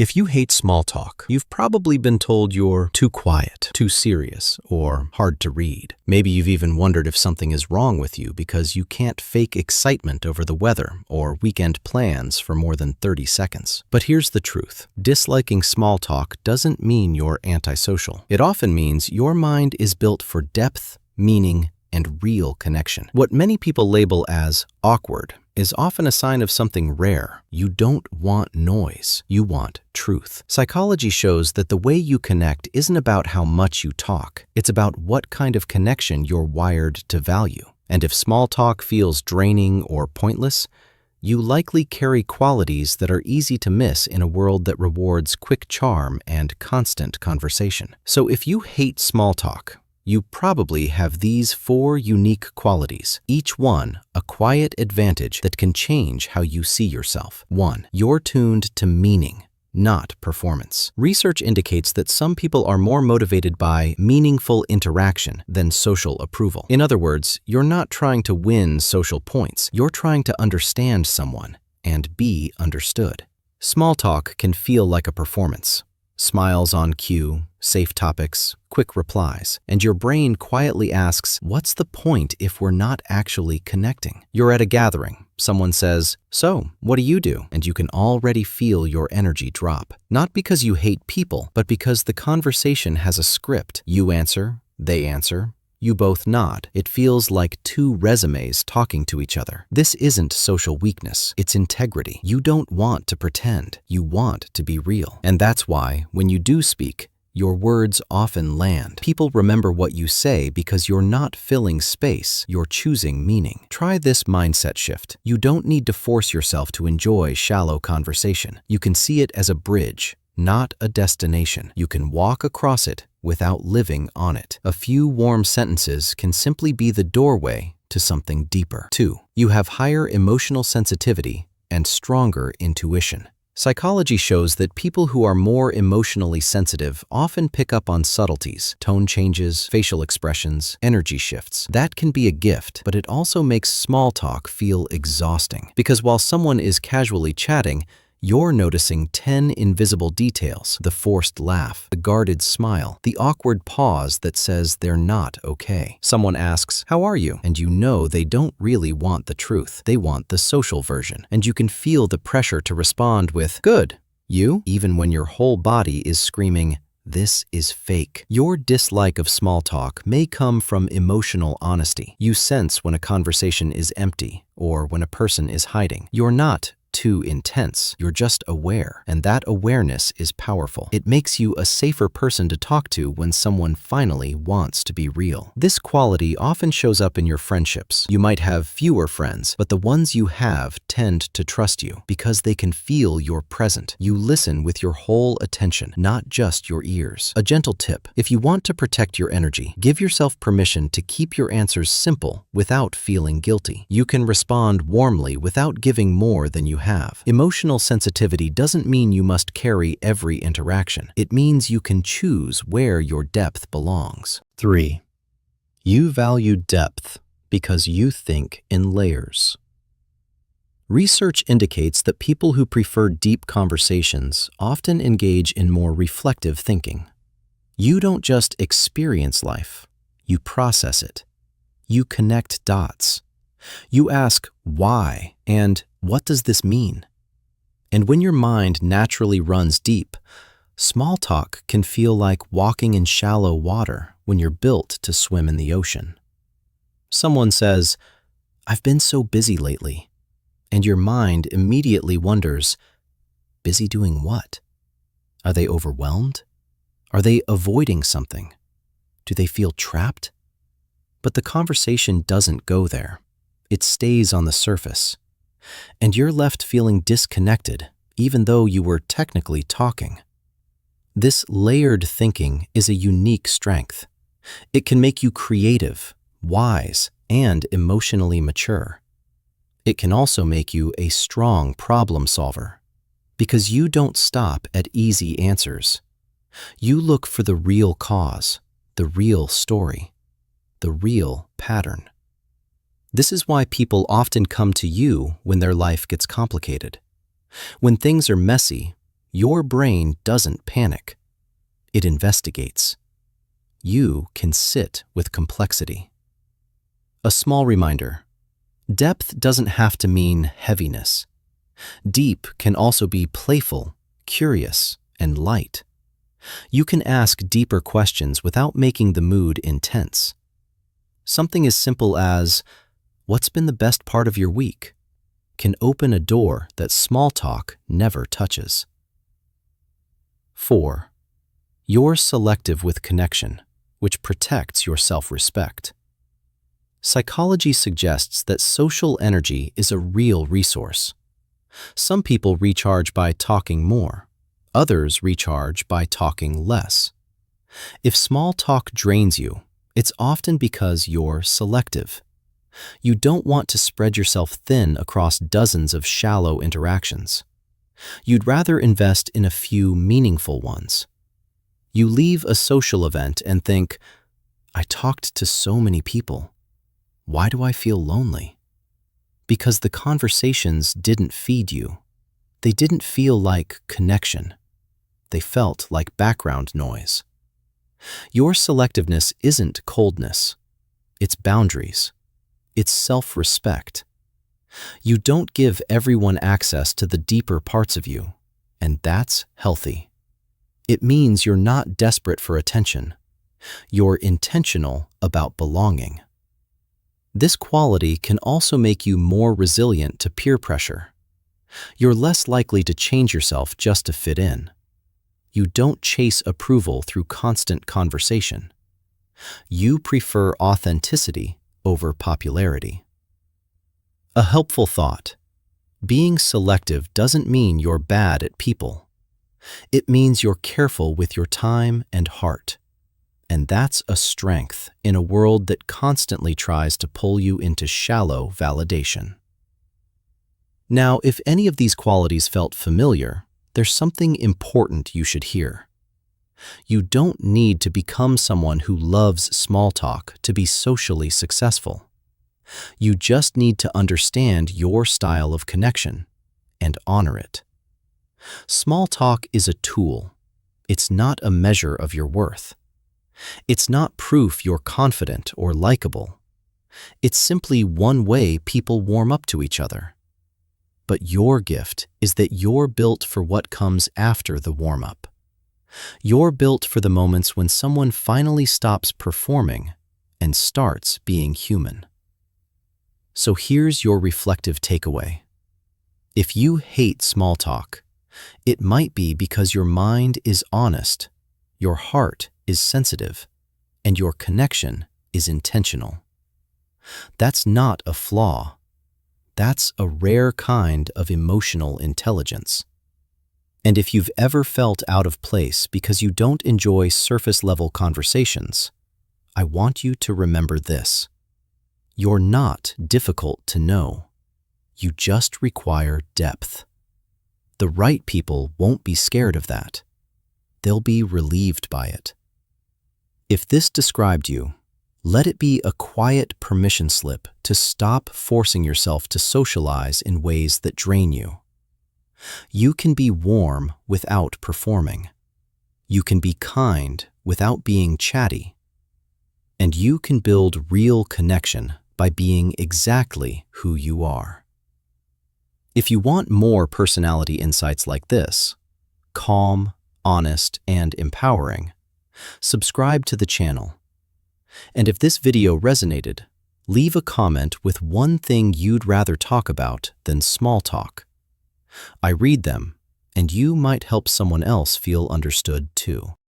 If you hate small talk, you've probably been told you're too quiet, too serious, or hard to read. Maybe you've even wondered if something is wrong with you because you can't fake excitement over the weather or weekend plans for more than 30 seconds. But here's the truth. Disliking small talk doesn't mean you're antisocial. It often means your mind is built for depth, meaning, and real connection. What many people label as awkward is often a sign of something rare. You don't want noise. You want truth. Psychology shows that the way you connect isn't about how much you talk. It's about what kind of connection you're wired to value. And if small talk feels draining or pointless, you likely carry qualities that are easy to miss in a world that rewards quick charm and constant conversation. So if you hate small talk, you probably have these 4 unique qualities, each one a quiet advantage that can change how you see yourself. 1. You're tuned to meaning, not performance. Research indicates that some people are more motivated by meaningful interaction than social approval. In other words, you're not trying to win social points. You're trying to understand someone and be understood. Small talk can feel like a performance. Smiles on cue, safe topics, quick replies, and your brain quietly asks, what's the point if we're not actually connecting? You're at a gathering. Someone says, so, what do you do? And you can already feel your energy drop. Not because you hate people, but because the conversation has a script. You answer, they answer. You both nod. It feels like 2 resumes talking to each other. This isn't social weakness. It's integrity. You don't want to pretend. You want to be real. And that's why, when you do speak, your words often land. People remember what you say because you're not filling space, you're choosing meaning. Try this mindset shift. You don't need to force yourself to enjoy shallow conversation. You can see it as a bridge, not a destination. You can walk across it without living on it. A few warm sentences can simply be the doorway to something deeper. 2. You have higher emotional sensitivity and stronger intuition. Psychology shows that people who are more emotionally sensitive often pick up on subtleties, tone changes, facial expressions, energy shifts. That can be a gift, but it also makes small talk feel exhausting. Because while someone is casually chatting, you're noticing 10 invisible details: the forced laugh, the guarded smile, the awkward pause that says they're not okay. Someone asks, "How are you?" And you know they don't really want the truth. They want the social version. And you can feel the pressure to respond with, "Good. You?" Even when your whole body is screaming, "This is fake." Your dislike of small talk may come from emotional honesty. You sense when a conversation is empty or when a person is hiding. You're not too intense. You're just aware, and that awareness is powerful. It makes you a safer person to talk to when someone finally wants to be real. This quality often shows up in your friendships. You might have fewer friends, but the ones you have tend to trust you because they can feel you're present. You listen with your whole attention, not just your ears. A gentle tip: if you want to protect your energy, give yourself permission to keep your answers simple without feeling guilty. You can respond warmly without giving more than you have. Emotional sensitivity doesn't mean you must carry every interaction. It means you can choose where your depth belongs. 3. You value depth because you think in layers. Research indicates that people who prefer deep conversations often engage in more reflective thinking. You don't just experience life, you process it. You connect dots. You ask why and what does this mean? And when your mind naturally runs deep, small talk can feel like walking in shallow water when you're built to swim in the ocean. Someone says, "I've been so busy lately," and your mind immediately wonders, busy doing what? Are they overwhelmed? Are they avoiding something? Do they feel trapped? But the conversation doesn't go there. It stays on the surface. And you're left feeling disconnected, even though you were technically talking. This layered thinking is a unique strength. It can make you creative, wise, and emotionally mature. It can also make you a strong problem solver, because you don't stop at easy answers. You look for the real cause, the real story, the real pattern. This is why people often come to you when their life gets complicated. When things are messy, Your brain doesn't panic. It investigates. You can sit with complexity. A small reminder: depth doesn't have to mean heaviness. Deep can also be playful, curious, and light. You can ask deeper questions without making the mood intense. Something as simple as, "What's been the best part of your week?" can open a door that small talk never touches. 4. You're selective with connection, which protects your self-respect. Psychology suggests that social energy is a real resource. Some people recharge by talking more. Others recharge by talking less. If small talk drains you, it's often because you're selective. You don't want to spread yourself thin across dozens of shallow interactions. You'd rather invest in a few meaningful ones. You leave a social event and think, "I talked to so many people. Why do I feel lonely?" Because the conversations didn't feed you. They didn't feel like connection. They felt like background noise. Your selectiveness isn't coldness. It's boundaries. It's self-respect. You don't give everyone access to the deeper parts of you, and that's healthy. It means you're not desperate for attention. You're intentional about belonging. This quality can also make you more resilient to peer pressure. You're less likely to change yourself just to fit in. You don't chase approval through constant conversation. You prefer authenticity over popularity. A helpful thought: being selective doesn't mean you're bad at people. It means you're careful with your time and heart. And that's a strength in a world that constantly tries to pull you into shallow validation. Now, if any of these qualities felt familiar, there's something important you should hear. You don't need to become someone who loves small talk to be socially successful. You just need to understand your style of connection and honor it. Small talk is a tool. It's not a measure of your worth. It's not proof you're confident or likable. It's simply one way people warm up to each other. But your gift is that you're built for what comes after the warm-up. You're built for the moments when someone finally stops performing and starts being human. So here's your reflective takeaway. If you hate small talk, it might be because your mind is honest, your heart is sensitive, and your connection is intentional. That's not a flaw. That's a rare kind of emotional intelligence. And if you've ever felt out of place because you don't enjoy surface-level conversations, I want you to remember this. You're not difficult to know. You just require depth. The right people won't be scared of that. They'll be relieved by it. If this described you, let it be a quiet permission slip to stop forcing yourself to socialize in ways that drain you. You can be warm without performing. You can be kind without being chatty. And you can build real connection by being exactly who you are. If you want more personality insights like this, calm, honest, and empowering, subscribe to the channel. And if this video resonated, leave a comment with one thing you'd rather talk about than small talk. I read them, and you might help someone else feel understood too.